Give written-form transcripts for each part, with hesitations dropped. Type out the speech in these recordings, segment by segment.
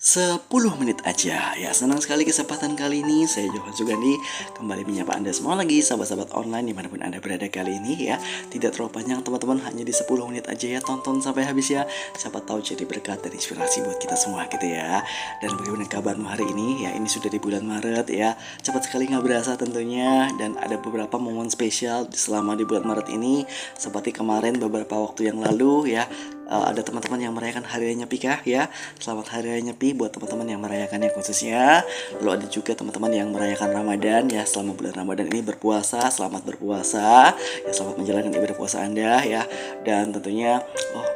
10 menit aja. Ya, senang sekali kesempatan kali ini. Saya Johan Sugandi kembali menyapa Anda semua lagi, sahabat-sahabat online dimanapun Anda berada kali ini ya. Tidak terlalu panjang teman-teman, hanya di 10 menit aja ya. Tonton sampai habis ya. Siapa tahu jadi berkat dan inspirasi buat kita semua gitu ya. Dan bagaimana kabarmu hari ini? Ya, ini sudah di bulan Maret ya. Cepat sekali nggak berasa tentunya. Dan ada beberapa momen spesial selama di bulan Maret ini. Seperti kemarin beberapa waktu yang lalu ya. Ada teman-teman yang merayakan Hari Raya Nyepi kah ya. Selamat Hari Raya Nyepi buat teman-teman yang merayakannya khususnya. Lalu ada juga teman-teman yang merayakan Ramadan ya. Selama bulan Ramadan ini berpuasa, selamat berpuasa ya, selamat menjalankan ibadah puasa Anda ya. Dan tentunya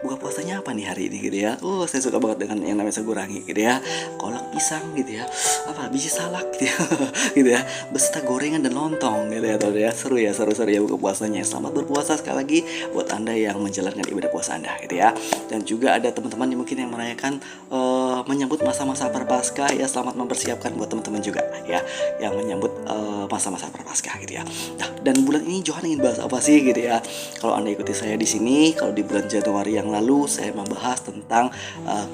buka puasanya apa nih hari ini gitu ya. Saya suka banget dengan yang namanya segurangi gitu ya. Kolak pisang gitu ya, biji salak gitu ya. Gitu ya, beserta gorengan dan lontong gitu ya. Tahu ya, seru ya buka puasanya. Selamat berpuasa sekali lagi buat Anda yang menjalankan ibadah puasa Anda gitu ya. Dan juga ada teman-teman yang mungkin yang merayakan menyambut masa-masa Prapaskah ya. Selamat mempersiapkan buat teman-teman juga ya yang menyambut masa-masa Prapaskah gitu ya. Nah, dan bulan ini Johan ingin bahas apa sih gitu ya. Kalau Anda ikuti saya di sini, kalau di bulan Januari yang lalu saya membahas tentang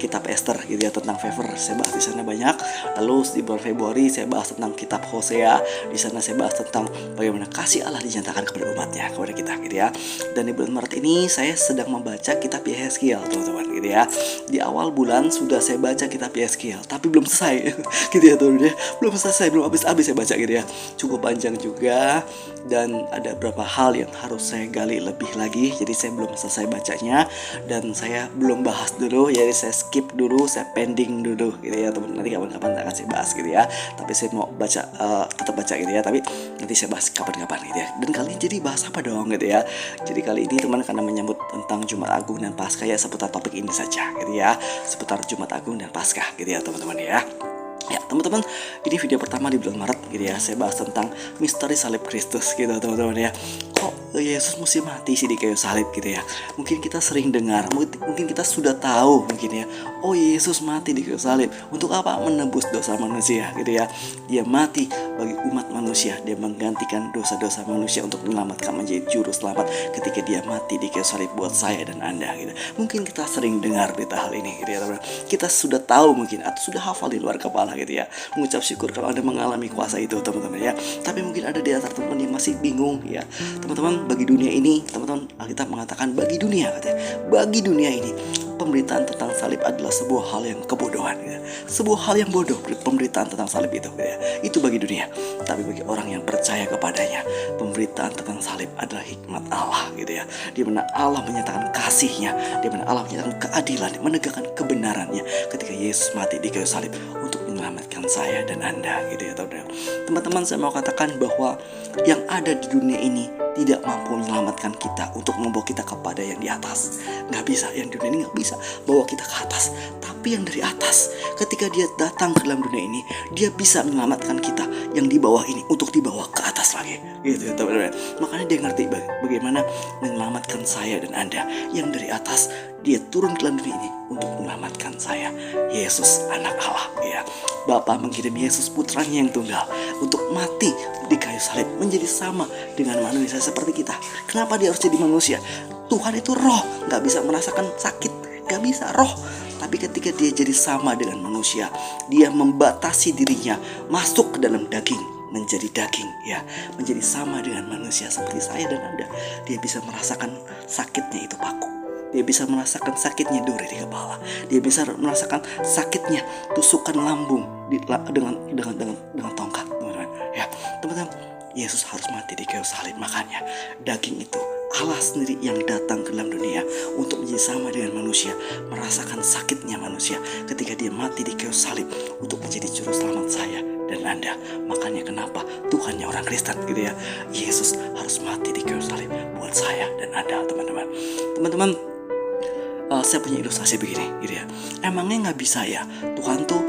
kitab Esther gitu ya, tentang favor. Saya bahas di sana banyak. Lalu di bulan Februari saya bahas tentang kitab Hosea. Di sana saya bahas tentang bagaimana kasih Allah dinyatakan kepada umatnya, kepada kita gitu ya. Dan di bulan Maret ini saya sedang membaca kitab Yehezkiel teman-teman gitu ya. Di awal bulan sudah saya baca kitab Yehezkiel, tapi belum selesai gitu ya teman-teman ya. Belum selesai, belum habis-habis saya baca gitu ya. Cukup panjang juga dan ada beberapa hal yang harus saya gali lebih lagi. Jadi saya belum selesai bacanya dan saya belum bahas dulu. Jadi saya skip dulu, saya pending dulu gitu ya teman. Nanti kapan-kapan akan saya bahas gitu ya. Tapi saya mau baca tetap baca gitu ya. Tapi nanti saya bahas kapan-kapan gitu ya. Dan kali ini jadi bahas apa dong gitu ya. Jadi kali ini teman karena menyambut tentang Jumat Agung dan Paskah ya, seputar topik ini saja gitu ya. Seputar Jumat Agung dan Paskah gitu ya teman-teman ya. Ya teman-teman, ini video pertama di bulan Maret gitu ya. Saya bahas tentang misteri salib Kristus gitu teman-teman ya. Kok Yesus mesti mati sih di kayu salib gitu ya. Mungkin kita sering dengar, mungkin kita sudah tahu mungkin ya. Oh, Yesus mati di kayu salib untuk apa? Menebus dosa manusia gitu ya. Dia mati bagi umat manusia. Dia menggantikan dosa-dosa manusia untuk menyelamatkan, menjadi juru selamat ketika dia mati di kayu salib buat saya dan Anda gitu. Mungkin kita sering dengar berita hal ini gitu ya teman-teman. Kita sudah tahu mungkin atau sudah hafal di luar kepala gitu ya. Mengucap syukur kalau Anda mengalami kuasa itu teman-teman ya. Tapi mungkin ada di antara teman-teman yang masih bingung ya. Teman-teman, bagi dunia ini, teman-teman, Alkitab mengatakan bagi dunia katanya. Bagi dunia ini pemberitaan tentang salib adalah sebuah hal yang kebodohan gitu. Sebuah hal yang bodoh pemberitaan tentang salib itu gitu ya. Itu bagi dunia. Tapi bagi orang yang percaya kepadanya, pemberitaan tentang salib adalah hikmat Allah gitu ya. Di mana Allah menyatakan kasihnya, di mana Allah menyatakan keadilan, menegakkan kebenarannya ketika Yesus mati di kayu salib untuk menyelamatkan saya dan Anda gitu ya teman-teman. Saya mau katakan bahwa yang ada di dunia ini tidak mampu menyelamatkan kita untuk membawa kita kepada yang di atas. Nggak bisa, yang di dunia ini nggak bisa bawa kita ke atas. Tapi yang dari atas, ketika dia datang ke dalam dunia ini, dia bisa menyelamatkan kita yang di bawah ini untuk dibawa ke atas lagi gitu ya teman-teman. Makanya dia ngerti bagaimana menyelamatkan saya dan Anda yang dari atas. Dia turun ke dalam dunia ini untuk menyelamatkan saya. Yesus anak Allah ya. Bapa mengirim Yesus putranya yang tunggal untuk mati di kayu salib, menjadi sama dengan manusia seperti kita. Kenapa dia harus jadi manusia? Tuhan itu roh, gak bisa merasakan sakit, gak bisa roh. Tapi ketika dia jadi sama dengan manusia, dia membatasi dirinya masuk ke dalam daging, menjadi daging ya, menjadi sama dengan manusia seperti saya dan Anda. Dia bisa merasakan sakitnya itu paku. Dia bisa merasakan sakitnya duri di kepala. Dia bisa merasakan sakitnya tusukan lambung dengan tongkat, teman-teman. Ya, teman-teman, Yesus harus mati di kayu salib. Makanya daging itu Allah sendiri yang datang ke dalam dunia untuk menjadi sama dengan manusia, merasakan sakitnya manusia ketika dia mati di kayu salib untuk menjadi juru selamat saya dan Anda. Makanya kenapa Tuhannya orang Kristen gitu ya. Yesus harus mati di kayu salib buat saya dan Anda, teman-teman. Teman-teman, saya punya ilustrasi begini gitu ya. Emangnya nggak bisa ya Tuhan tuh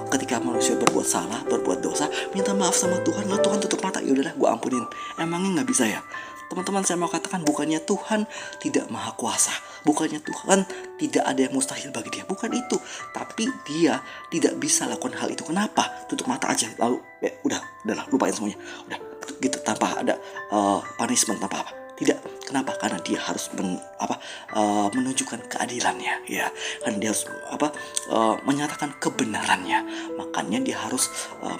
ketika manusia berbuat salah, berbuat dosa, minta maaf sama Tuhan, lalu Tuhan tutup mata, yaudahlah gue ampunin. Emangnya nggak bisa ya? Teman-teman, saya mau katakan bukannya Tuhan tidak maha kuasa, bukannya Tuhan tidak ada yang mustahil bagi dia, bukan itu. Tapi dia tidak bisa lakukan hal itu. Kenapa? Tutup mata aja lalu udahlah lupain semuanya, udah gitu tanpa ada punishment, tanpa apa. Tidak. Kenapa? Karena dia harus menunjukkan keadilannya, ya. Karena dia harus menyatakan kebenarannya. Makanya dia harus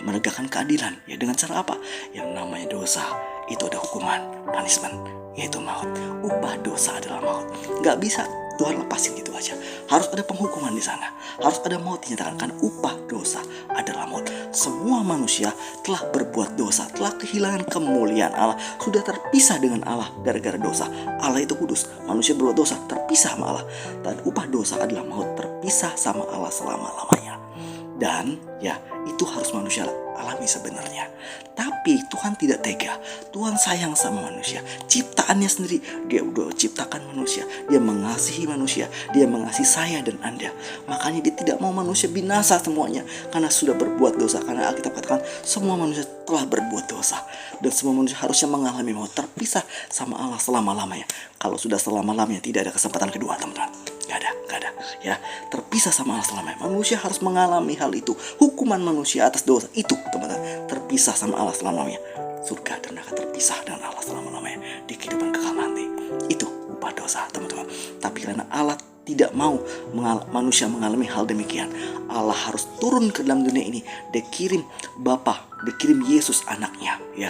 menegakkan keadilan, ya. Dengan cara apa? Yang namanya dosa itu ada hukuman, punishment, yaitu maut. Upah dosa adalah maut. Nggak bisa Tuhan lepasin gitu aja. Harus ada penghukuman di sana. Harus ada maut dinyatakan, karena upah dosa adalah maut. Semua manusia telah berbuat dosa, telah kehilangan kemuliaan Allah, sudah terpisah dengan Allah gara-gara dosa. Allah itu kudus, manusia berbuat dosa, terpisah sama Allah. Dan upah dosa adalah maut, terpisah sama Allah selama-lamanya. Dan ya, itu harus manusia alami sebenarnya. Tapi Tuhan tidak tega. Tuhan sayang sama manusia, ciptaannya sendiri. Dia udah ciptakan manusia, dia mengasihi manusia, dia mengasihi saya dan Anda. Makanya dia tidak mau manusia binasa semuanya, karena sudah berbuat dosa. Karena Alkitab katakan semua manusia telah berbuat dosa, dan semua manusia harusnya mengalami maut, terpisah sama Allah selama-lamanya. Kalau sudah selama-lamanya, tidak ada kesempatan kedua, teman-teman. Gak ada, ya. Terpisah sama Allah selamanya. Manusia harus mengalami hal itu. Hukuman manusia atas dosa itu, teman-teman, terpisah sama Allah selamanya. Surga dan neraka terpisah dengan Allah selama-lamanya di kehidupan kekal nanti. Itu upah dosa, teman-teman. Tapi karena Allah tidak mau manusia mengalami hal demikian, Allah harus turun ke dalam dunia ini. Dia kirim Bapa, dia kirim Yesus anaknya, ya.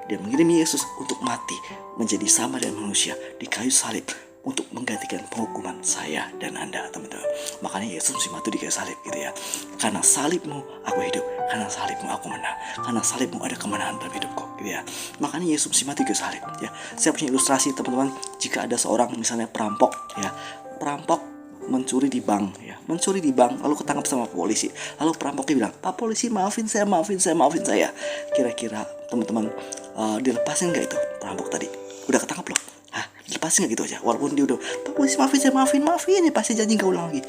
Dia mengirim Yesus untuk mati menjadi sama dengan manusia di kayu salib, untuk menggantikan penghukuman saya dan Anda, teman-teman. Makanya Yesus mesti mati di kayu salib, gitu ya. Karena salibmu aku hidup, karena salibmu aku menang, karena salibmu ada kemenangan dalam hidupku, gitu ya. Makanya Yesus mesti mati di kayu salib, ya. Saya punya ilustrasi, teman-teman. Jika ada seorang misalnya perampok, ya, perampok mencuri di bank, ya, mencuri di bank, lalu ketangkap sama polisi. Lalu perampoknya bilang, "Pak polisi, maafin saya. Kira-kira teman-teman, dilepasin nggak itu perampok tadi? Udah ketangkap loh. Dilepasin gak gitu aja? Walaupun dia udah, "Pak polisi, maafin ya, pasti janji gak ulang lagi."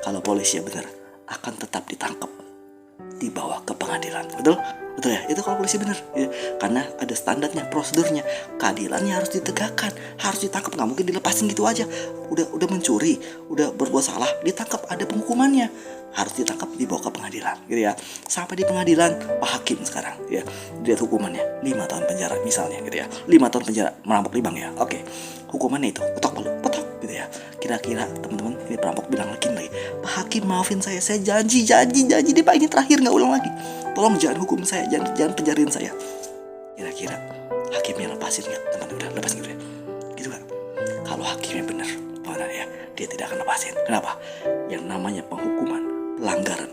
Kalau polisi ya benar, akan tetap ditangkap, dibawa ke pengadilan. Betul ya, itu kalau polisi benar, ya. Karena ada standarnya, prosedurnya, keadilannya harus ditegakkan, harus ditangkap. Nggak mungkin dilepasin gitu aja. Udah mencuri, udah berbuat salah, ditangkap, ada penghukumannya, harus ditangkap, dibawa ke pengadilan, gitu ya. Sampai di pengadilan, Pak Hakim sekarang, ya, lihat hukumannya 5 tahun penjara misalnya, gitu ya. 5 tahun penjara merampok di bank, ya. Oke, hukumannya itu petok, gitu ya. Kira-kira teman-teman, ini perampok bilang lagi, "Pak Hakim, maafin saya janji deh Pak, ini terakhir, nggak ulang lagi. Tolong jangan hukum saya, jangan penjarain saya." Kira-kira hakimnya lepasin nggak, teman-teman? Udah lepasin gitu ya, gitu nggak? Kalau hakimnya benar, ya, dia tidak akan lepasin. Kenapa? Yang namanya penghukuman, pelanggaran,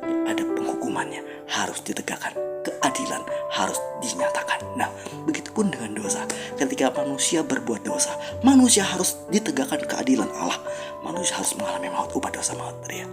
ya, ada penghukumannya, harus ditegakkan. Keadilan harus dinyatakan. Nah, begitupun dengan dosa. Ketika manusia berbuat dosa, manusia harus ditegakkan keadilan Allah. Manusia harus mengalami maut, upah dosa maut, ya,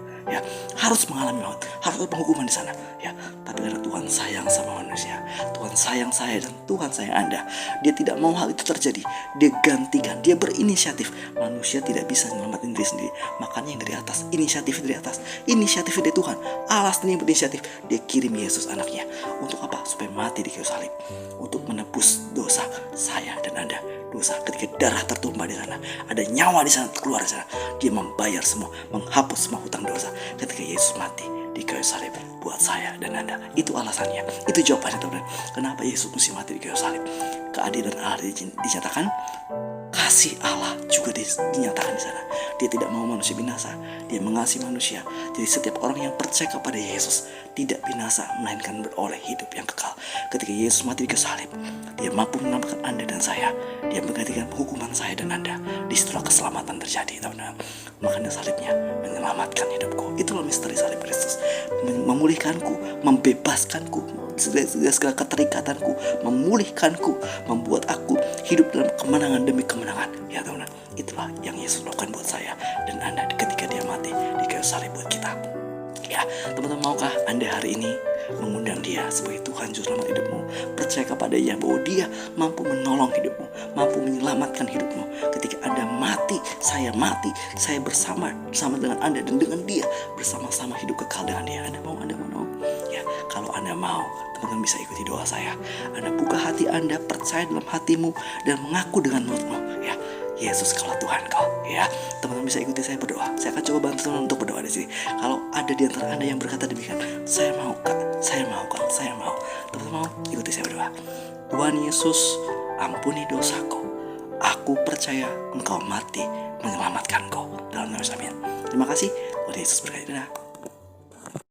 harus mengalami maut, harus ada penghukuman di sana, ya. Tapi karena Tuhan sayang sama manusia, Tuhan sayang saya dan Tuhan sayang Anda, Dia tidak mau hal itu terjadi. Dia gantikan, Dia berinisiatif. Manusia tidak bisa menyelamatkan diri sendiri. Makanya yang dari atas, inisiatif dari atas, inisiatif dari Tuhan. Allah sendiri berinisiatif. Dia kirim Yesus anaknya. Untuk apa? Supaya mati di kayu salib, untuk menebus dosa saya dan Anda. Dosa, ketika darah tertumpah di sana, ada nyawa di sana, keluar di sana, Dia membayar semua, menghapus semua hutang dosa. Ketika Yesus mati di kayu salib buat saya dan Anda, itu alasannya, itu jawabannya, teman-teman. Kenapa Yesus mesti mati di kayu salib? Keadilan Allah dinyatakan, kasih Allah juga dinyatakan di sana. Dia tidak mau manusia binasa, Dia mengasihi manusia. Jadi setiap orang yang percaya kepada Yesus tidak binasa, melainkan beroleh hidup yang kekal. Ketika Yesus mati di kayu salib, Dia mampu menyelamatkan Anda dan saya. Dia menggantikan hukuman saya dan Anda. Disitulah keselamatan terjadi, teman-teman. Makanya salibnya menyelamatkan hidupku. Itulah misteri salib Kristus. Memulihkanku, membebaskanku, segala keterikatanku, memulihkanku, membuat aku hidup dalam kemenangan demi kemenangan, ya teman-teman. Itulah yang Yesus lakukan buat saya dan Anda ketika Dia mati di kayu salib buat kita. Ya, teman-teman, maukah Anda hari ini mengundang Dia sebagai Tuhan Juru Selamat hidupmu? Percaya kepadanya bahwa Dia mampu menolong hidupmu, mampu menyelamatkan hidupmu. Ketika Anda mati, saya bersama dengan Anda dan dengan Dia, bersama-sama hidup kekal dengan Dia. Anda mau? Ya, kalau Anda mau, teman-teman bisa ikuti doa saya. Anda buka hati Anda, percaya dalam hatimu, dan mengaku dengan mulutmu, ya, Yesus kalau Tuhan kau, ya. Teman-teman bisa ikuti saya berdoa. Saya akan coba bantu teman untuk berdoa di sini. Kalau ada di antara Anda yang berkata demikian, saya mau Kak, saya mau. Teman-teman mau ikuti saya berdoa. Tuhan Yesus, ampuni dosaku. Aku percaya Engkau mati menyelamatkanku. Dalam nama Yesus, amin. Terima kasih. Tuhan Yesus berkati. Dadah.